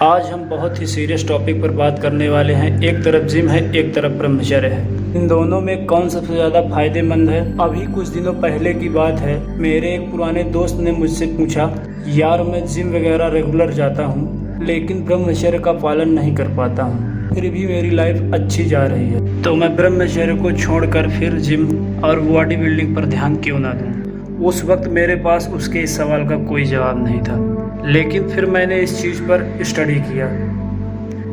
आज हम बहुत ही सीरियस टॉपिक पर बात करने वाले हैं। एक तरफ जिम है, एक तरफ ब्रह्मचर्य है। इन दोनों में कौन सबसे ज़्यादा फायदेमंद है? अभी कुछ दिनों पहले की बात है, मेरे एक पुराने दोस्त ने मुझसे पूछा, यार मैं जिम वगैरह रेगुलर जाता हूँ लेकिन ब्रह्मचर्य का पालन नहीं कर पाता हूँ, फिर भी मेरी लाइफ अच्छी जा रही है, तो मैं ब्रह्मचर्य को छोड़कर फिर जिम और बॉडी बिल्डिंग पर ध्यान क्यों ना दूँ। उस वक्त मेरे पास उसके इस सवाल का कोई जवाब नहीं था, लेकिन फिर मैंने इस चीज़ पर स्टडी किया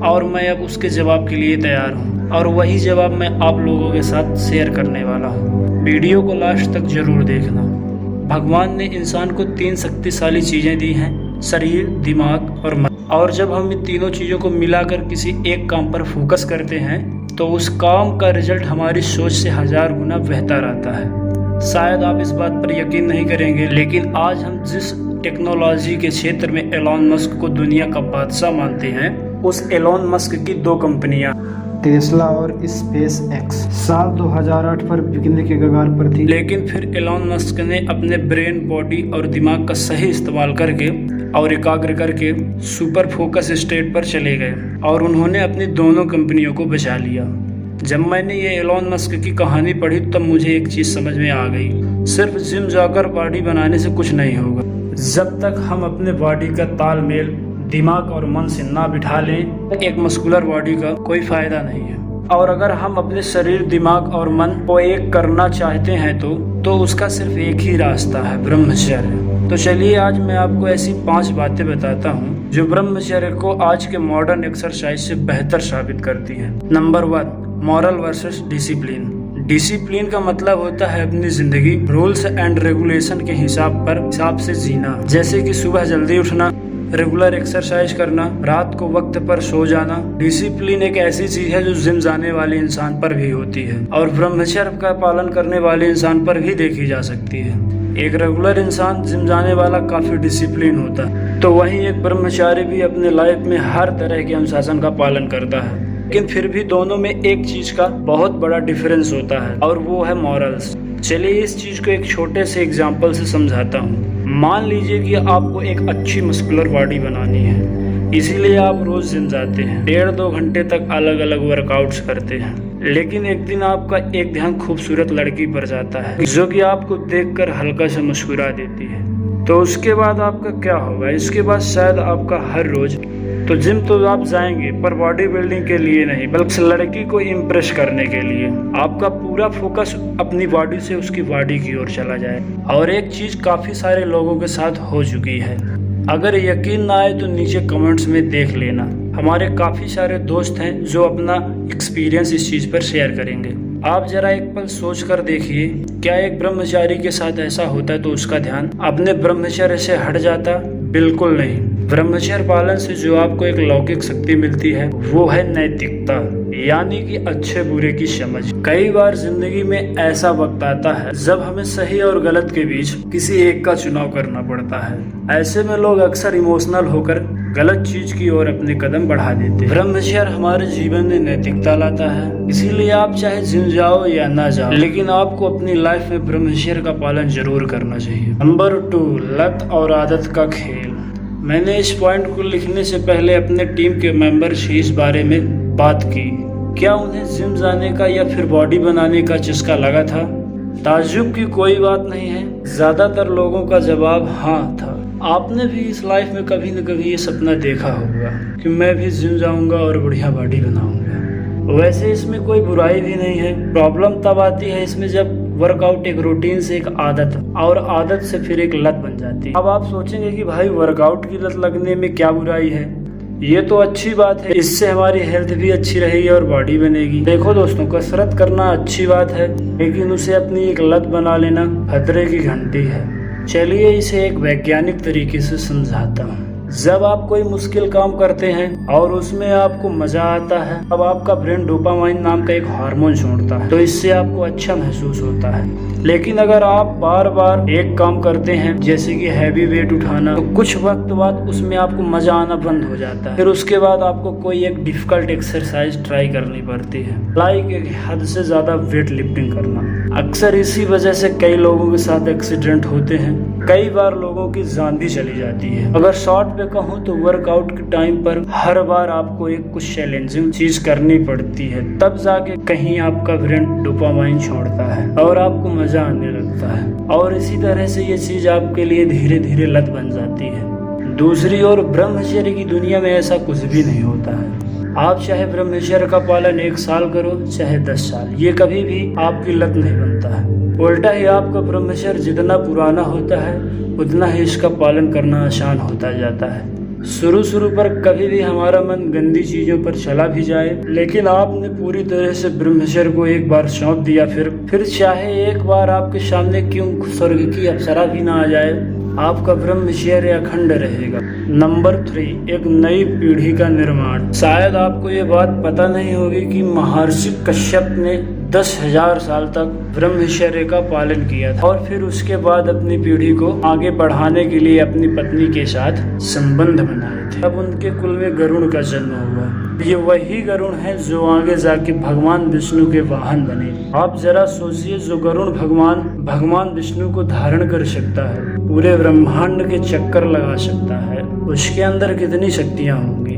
और मैं अब उसके जवाब के लिए तैयार हूँ, और वही जवाब मैं आप लोगों के साथ शेयर करने वाला हूँ। वीडियो को लास्ट तक जरूर देखना। भगवान ने इंसान को 3 शक्तिशाली चीज़ें दी हैं, शरीर, दिमाग और मन, और जब हम इन तीनों चीज़ों को मिलाकर किसी एक काम पर फोकस करते हैं तो उस काम का रिजल्ट हमारी सोच से 1000 गुना बेहतर आता है। शायद आप इस बात पर यकीन नहीं करेंगे, लेकिन आज हम जिस टेक्नोलॉजी के क्षेत्र में एलॉन मस्क को दुनिया का बादशाह मानते हैं, उस एलॉन मस्क की 2 कंपनियां टेस्ला और स्पेस एक्स साल 2008 पर बिकने के कगार पर थी। लेकिन फिर एलॉन मस्क ने अपने ब्रेन, बॉडी और दिमाग का सही इस्तेमाल करके और एकाग्र करके सुपर फोकस स्टेट पर चले गए और उन्होंने अपनी दोनों कंपनियों को बचा लिया। जब मैंने ये एलॉन मस्क की कहानी पढ़ी तब मुझे एक चीज़ समझ में आ गई, सिर्फ जिम जाकर बॉडी बनाने से कुछ नहीं होगा। जब तक हम अपने बॉडी का तालमेल दिमाग और मन से ना बिठा लें, एक मस्कुलर बॉडी का कोई फायदा नहीं है। और अगर हम अपने शरीर, दिमाग और मन को एक करना चाहते हैं तो उसका सिर्फ एक ही रास्ता है, ब्रह्मचर्य। तो चलिए आज मैं आपको ऐसी 5 बातें बताता हूँ जो ब्रह्मचर्य को आज के मॉडर्न एक्सरसाइज से बेहतर साबित करती है। Number 1, moral versus discipline. Discipline का मतलब होता है अपनी जिंदगी रूल्स एंड रेगुलेशन के हिसाब से जीना, जैसे कि सुबह जल्दी उठना, रेगुलर एक्सरसाइज करना, रात को वक्त पर सो जाना। डिसिप्लिन एक ऐसी चीज है जो जिम जाने वाले इंसान पर भी होती है और ब्रह्मचर्य का पालन करने वाले इंसान पर भी देखी जा सकती है। एक रेगुलर इंसान जिम जाने वाला काफी डिसिप्लिन होता है, तो वहीं एक ब्रह्मचारी भी अपने लाइफ में हर तरह के अनुशासन का पालन करता है। लेकिन फिर भी दोनों में एक चीज का बहुत बड़ा डिफरेंस होता है और वो है मॉरल्स। चलिए इस चीज को एक छोटे से एग्जांपल से समझाता हूँ। मान लीजिए कि आपको एक अच्छी मस्कुलर बॉडी बनानी है, इसीलिए आप रोज जिम जाते हैं, 1.5-2 घंटे तक अलग अलग वर्कआउट्स करते हैं। लेकिन एक दिन आपका एक ध्यान खूबसूरत लड़की पर जाता है जो कि आपको देखकर हल्का सा मुस्कुरा देती है, तो उसके बाद आपका क्या होगा? इसके बाद शायद आपका हर रोज तो जिम तो आप जाएंगे पर बॉडी बिल्डिंग के लिए नहीं, बल्कि लड़की को इम्प्रेस करने के लिए। आपका पूरा फोकस अपनी बॉडी से उसकी बॉडी की ओर चला जाए। और एक चीज काफी सारे लोगों के साथ हो चुकी है, अगर यकीन ना आए तो नीचे कमेंट्स में देख लेना। हमारे काफी सारे दोस्त हैं जो अपना एक्सपीरियंस इस चीज पर शेयर करेंगे। आप जरा एक पल सोच कर देखिए, क्या एक ब्रह्मचारी के साथ ऐसा होता है तो उसका ध्यान अपने ब्रह्मचर्य से हट जाता? बिल्कुल नहीं। ब्रह्मचर्य पालन से जो आपको एक लौकिक शक्ति मिलती है वो है नैतिकता, यानी कि अच्छे बुरे की समझ। कई बार जिंदगी में ऐसा वक्त आता है जब हमें सही और गलत के बीच किसी एक का चुनाव करना पड़ता है। ऐसे में लोग अक्सर इमोशनल होकर गलत चीज की ओर अपने कदम बढ़ा देते हैं। ब्रह्मचर्य हमारे जीवन में नैतिकता लाता है, इसीलिए आप चाहे जिम जाओ या ना जाओ, लेकिन आपको अपनी लाइफ में ब्रह्मचर्य का पालन जरूर करना चाहिए। नंबर 2, लत और आदत का खेल। मैंने इस पॉइंट को लिखने से पहले अपने टीम के मेंबर से इस बारे में बात की, क्या उन्हें जिम जाने का या फिर बॉडी बनाने का चस्का लगा था? ताज्जुब की कोई बात नहीं है, ज्यादातर लोगों का जवाब हाँ था। आपने भी इस लाइफ में कभी न कभी ये सपना देखा होगा कि मैं भी जिम जाऊंगा और बढ़िया बॉडी बनाऊंगा। वैसे इसमें कोई बुराई भी नहीं है। प्रॉब्लम तब आती है इसमें जब वर्कआउट एक रूटीन से एक आदत और आदत से फिर एक लत बन जाती है। अब आप सोचेंगे कि भाई वर्कआउट की लत लगने में क्या बुराई है? ये तो अच्छी बात है, इससे हमारी हेल्थ भी अच्छी रहेगी और बॉडी बनेगी। देखो दोस्तों, कसरत करना अच्छी बात है, लेकिन उसे अपनी एक लत बना लेना खतरे की घंटी है। चलिए इसे एक वैज्ञानिक तरीके से समझाता हूँ। जब आप कोई मुश्किल काम करते हैं और उसमें आपको मजा आता है, तब आपका ब्रेन डोपामाइन नाम का एक हार्मोन छोड़ता है, तो इससे आपको अच्छा महसूस होता है। लेकिन अगर आप बार बार एक काम करते हैं, जैसे कि हैवी वेट उठाना, तो कुछ वक्त बाद उसमें आपको मजा आना बंद हो जाता है। फिर उसके बाद आपको कोई एक डिफिकल्ट एक्सरसाइज ट्राई करनी पड़ती है, लाइक एक हद से ज्यादा वेट लिफ्टिंग करना। अक्सर इसी वजह से कई लोगों के साथ एक्सीडेंट होते हैं। कई बार लोगों की जान भी चली जाती है। अगर शॉर्ट पे कहूँ तो वर्कआउट के टाइम पर हर बार आपको एक कुछ चैलेंजिंग चीज करनी पड़ती है, तब जाके कहीं आपका ब्रेन डोपामाइन छोड़ता है और आपको मजा आने लगता है, और इसी तरह से ये चीज आपके लिए धीरे धीरे लत बन जाती है। दूसरी ओर ब्रह्मचर्य की दुनिया में ऐसा कुछ भी नहीं होता है। आप चाहे ब्रह्मचर्य का पालन 1 साल करो चाहे 10 साल, ये कभी भी आपकी लत नहीं बनता है। उल्टा ही आपका ब्रह्मचर्य जितना पुराना होता है उतना ही इसका पालन करना आसान होता जाता है। शुरू पर कभी भी हमारा मन गंदी चीजों पर चला भी जाए, लेकिन आपने पूरी तरह से ब्रह्मचर्य को एक बार सौंप दिया, फिर चाहे एक बार आपके सामने क्यों स्वर्ग की अप्सरा भी ना आ जाए, आपका ब्रह्मचर्य अखंड रहेगा। नंबर 3, एक नई पीढ़ी का निर्माण। शायद आपको ये बात पता नहीं होगी कि महर्षि कश्यप ने 10,000 साल तक ब्रह्मचर्य का पालन किया था और फिर उसके बाद अपनी पीढ़ी को आगे बढ़ाने के लिए अपनी पत्नी के साथ संबंध बनाए थे। तब उनके कुल में गरुड़ का जन्म हुआ। ये वही गरुड़ है जो आगे जाके भगवान विष्णु के वाहन बने। आप जरा सोचिए, जो गरुड़ भगवान विष्णु को धारण कर सकता है, पूरे ब्रह्मांड के चक्कर लगा सकता है, उसके अंदर कितनी शक्तियां होंगी।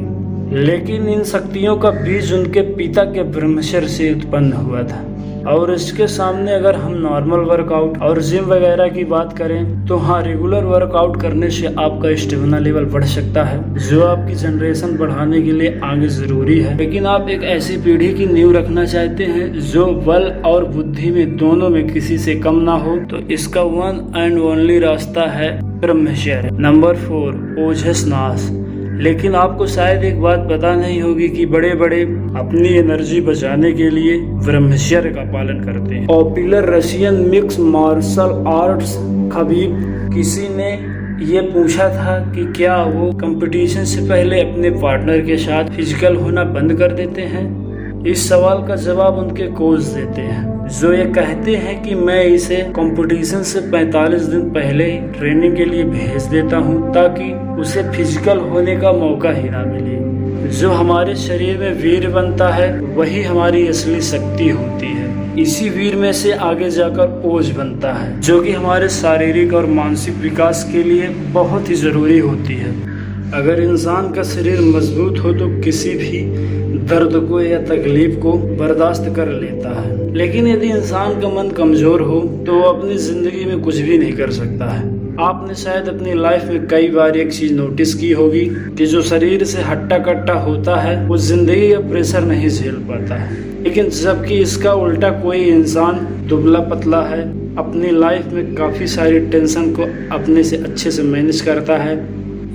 लेकिन इन शक्तियों का बीज उनके पिता के ब्रह्मचर्य से उत्पन्न हुआ था। और इसके सामने अगर हम नॉर्मल वर्कआउट और जिम वगैरह की बात करें तो हाँ, रेगुलर वर्कआउट करने से आपका स्टेमिना लेवल बढ़ सकता है, जो आपकी जनरेशन बढ़ाने के लिए आगे जरूरी है। लेकिन आप एक ऐसी पीढ़ी की नींव रखना चाहते हैं जो बल और बुद्धि में दोनों में किसी से कम ना हो, तो इसका वन एंड ओनली रास्ता है ब्रह्मचर्य। नंबर 4, ओजस नाश। लेकिन आपको शायद एक बात पता नहीं होगी कि बड़े अपनी एनर्जी बचाने के लिए ब्रह्मचर्य का पालन करते हैं। Popular Russian mix martial arts Khabib किसी ने ये पूछा था कि क्या वो कंपटीशन से पहले अपने पार्टनर के साथ फिजिकल होना बंद कर देते हैं। इस सवाल का जवाब उनके कोच देते हैं, जो ये कहते हैं कि मैं इसे कंपटीशन से 45 दिन पहले ही ट्रेनिंग के लिए भेज देता हूँ ताकि उसे फिजिकल होने का मौका ही ना मिले। जो हमारे शरीर में वीर बनता है वही हमारी असली शक्ति होती है। इसी वीर में से आगे जाकर ओज बनता है, जो कि हमारे शारीरिक और मानसिक विकास के लिए बहुत ही जरूरी होती है। अगर इंसान का शरीर मजबूत हो तो किसी भी दर्द को या तकलीफ को बर्दाश्त कर लेता है, लेकिन यदि इंसान का मन कमजोर हो तो वो अपनी जिंदगी में कुछ भी नहीं कर सकता है। आपने शायद अपनी लाइफ में कई बार एक चीज नोटिस की होगी कि जो शरीर से हट्टा कट्टा होता है वो जिंदगी का प्रेशर नहीं झेल पाता है, लेकिन जबकि इसका उल्टा कोई इंसान दुबला पतला है, अपनी लाइफ में काफी सारी टेंशन को अपने से अच्छे से मैनेज करता है।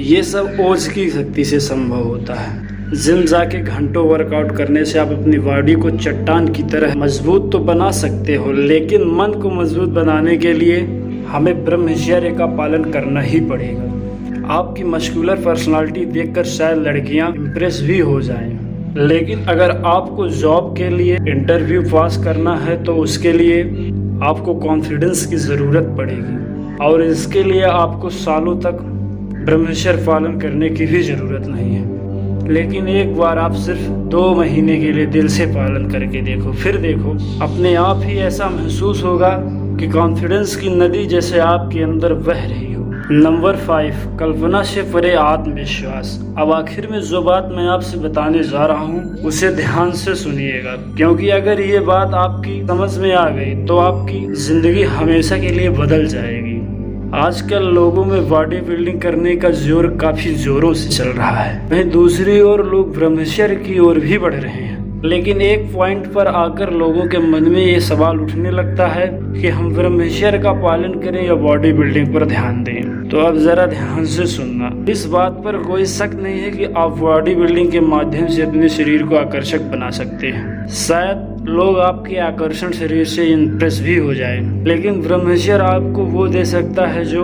ये सब ओज की शक्ति से संभव होता है। जिम जाके घंटों वर्कआउट करने से आप अपनी बॉडी को चट्टान की तरह मजबूत तो बना सकते हो, लेकिन मन को मजबूत बनाने के लिए हमें ब्रह्मचर्य का पालन करना ही पड़ेगा। आपकी मस्कुलर पर्सनालिटी देखकर शायद लड़कियां इम्प्रेस भी हो जाएं, लेकिन अगर आपको जॉब के लिए इंटरव्यू पास करना है तो उसके लिए आपको कॉन्फिडेंस की ज़रूरत पड़ेगी, और इसके लिए आपको सालों तक ब्रह्मचर्य पालन करने की भी ज़रूरत नहीं है। लेकिन एक बार आप सिर्फ 2 महीने के लिए दिल से पालन करके देखो, फिर देखो अपने आप ही ऐसा महसूस होगा कि कॉन्फिडेंस की नदी जैसे आपके अंदर बह रही हो। नंबर 5, कल्पना से परे आत्मविश्वास। अब आखिर में जो बात मैं आपसे बताने जा रहा हूँ उसे ध्यान से सुनिएगा, क्योंकि अगर ये बात आपकी समझ में आ गई तो आपकी जिंदगी हमेशा के लिए बदल जाएगी। आजकल लोगों में बॉडी बिल्डिंग करने का जोर काफी जोरों से चल रहा है, वहीं दूसरी ओर लोग ब्रह्मचर्य की ओर भी बढ़ रहे हैं। लेकिन एक पॉइंट पर आकर लोगों के मन में ये सवाल उठने लगता है कि हम ब्रह्मचर्य का पालन करें या बॉडी बिल्डिंग पर ध्यान दें। तो अब जरा ध्यान से सुनना, इस बात पर कोई शक नहीं है कि आप बॉडी बिल्डिंग के माध्यम से अपने शरीर को आकर्षक बना सकते हैं। शायद लोग आपके आकर्षण शरीर से इम्प्रेस भी हो जाए, लेकिन ब्रह्मचर्य आपको वो दे सकता है जो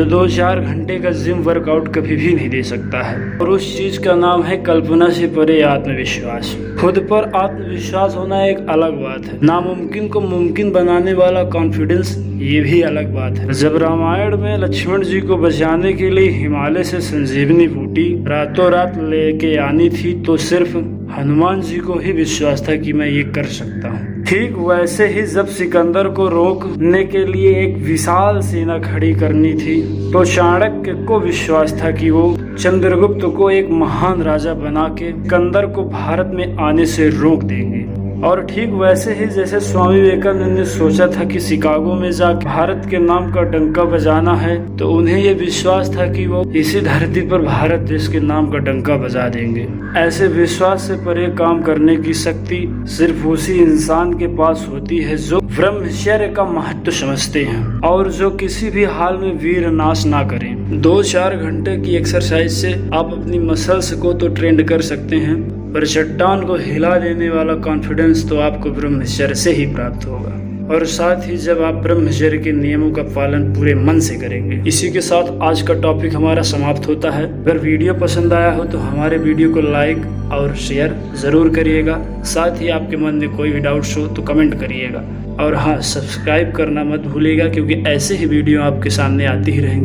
2-4 घंटे का जिम वर्कआउट कभी भी नहीं दे सकता है। और उस चीज का नाम है कल्पना से परे आत्मविश्वास। खुद पर आत्मविश्वास होना एक अलग बात है, नामुमकिन को मुमकिन बनाने वाला कॉन्फिडेंस ये भी अलग बात है। जब रामायण में लक्ष्मण जी को बचाने के लिए हिमालय से संजीवनी बूटी रातों रात लेके आनी थी तो सिर्फ हनुमान जी को ही विश्वास था कि मैं ये कर सकता हूँ। ठीक वैसे ही जब सिकंदर को रोकने के लिए एक विशाल सेना खड़ी करनी थी तो चाणक्य को विश्वास था कि वो चंद्रगुप्त को एक महान राजा बना के सिकंदर को भारत में आने से रोक देंगे। और ठीक वैसे ही जैसे स्वामी विवेकानंद ने सोचा था कि शिकागो में जाकर भारत के नाम का डंका बजाना है, तो उन्हें ये विश्वास था कि वो इसी धरती पर भारत देश के नाम का डंका बजा देंगे। ऐसे विश्वास से परे काम करने की शक्ति सिर्फ उसी इंसान के पास होती है जो ब्रह्मचर्य का महत्व समझते हैं और जो किसी भी हाल में वीर नाश ना करें। 2-4 घंटे की एक्सरसाइज से आप अपनी मसल्स को तो ट्रेंड कर सकते हैं, पर चट्टान को हिला देने वाला कॉन्फिडेंस तो आपको ब्रह्मचर्य से ही प्राप्त होगा। और साथ ही जब आप ब्रह्मचर्य के नियमों का पालन पूरे मन से करेंगे। इसी के साथ आज का टॉपिक हमारा समाप्त होता है। अगर वीडियो पसंद आया हो तो हमारे वीडियो को लाइक और शेयर जरूर करिएगा। साथ ही आपके मन में कोई भी डाउट्स हो तो कमेंट करिएगा। और हाँ, सब्सक्राइब करना मत भूलिएगा, क्योंकि ऐसे ही वीडियो आपके सामने आती ही रहेंगी।